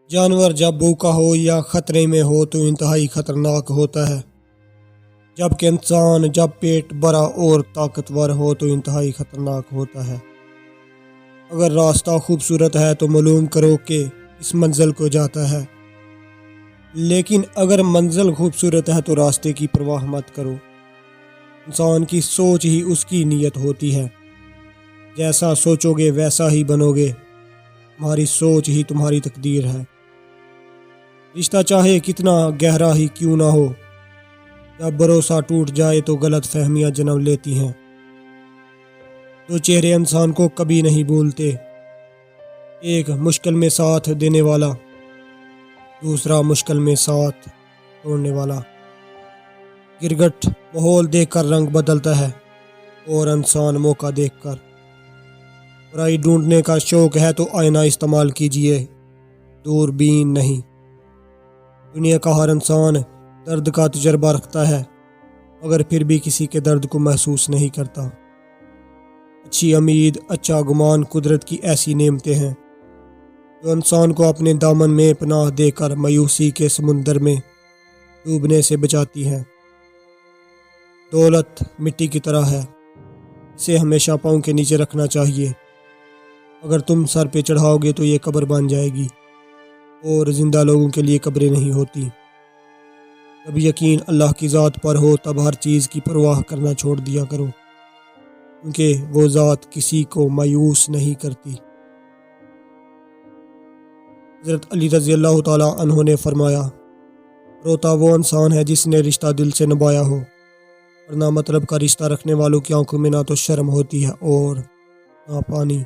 جانور جب بھوکا ہو یا خطرے میں ہو تو انتہائی خطرناک ہوتا ہے، جبکہ انسان جب پیٹ بھرا اور طاقتور ہو تو انتہائی خطرناک ہوتا ہے۔ اگر راستہ خوبصورت ہے تو معلوم کرو کہ اس منزل کو جاتا ہے، لیکن اگر منزل خوبصورت ہے تو راستے کی پرواہ مت کرو۔ انسان کی سوچ ہی اس کی نیت ہوتی ہے، جیسا سوچو گے ویسا ہی بنو گے، تمہاری سوچ ہی تمہاری تقدیر ہے۔ رشتہ چاہے کتنا گہرا ہی کیوں نہ ہو، جب بھروسہ ٹوٹ جائے تو غلط فہمیاں جنم لیتی ہیں۔ دو چہرے انسان کو کبھی نہیں بھولتے، ایک مشکل میں ساتھ دینے والا، دوسرا مشکل میں ساتھ توڑنے والا۔ گرگٹ ماحول دیکھ کر رنگ بدلتا ہے اور انسان موقع دیکھ کر۔ برائی ڈھونڈنے کا شوق ہے تو آئینہ استعمال کیجیے، دوربین نہیں۔ دنیا کا ہر انسان درد کا تجربہ رکھتا ہے، مگر پھر بھی کسی کے درد کو محسوس نہیں کرتا۔ اچھی امید، اچھا گمان قدرت کی ایسی نعمتیں ہیں جو انسان کو اپنے دامن میں پناہ دے کر مایوسی کے سمندر میں ڈوبنے سے بچاتی ہیں۔ دولت مٹی کی طرح ہے، اسے ہمیشہ پاؤں کے نیچے رکھنا چاہیے۔ اگر تم سر پہ چڑھاؤ گے تو یہ قبر بن جائے گی، اور زندہ لوگوں کے لیے قبریں نہیں ہوتی۔ جب یقین اللہ کی ذات پر ہو تب ہر چیز کی پرواہ کرنا چھوڑ دیا کرو، کیونکہ وہ ذات کسی کو مایوس نہیں کرتی۔ حضرت علی رضی اللہ تعالیٰ عنہ نے فرمایا، روتا وہ انسان ہے جس نے رشتہ دل سے نبھایا ہو، ورنہ مطلب کا رشتہ رکھنے والوں کی آنکھوں میں نہ تو شرم ہوتی ہے اور نہ پانی۔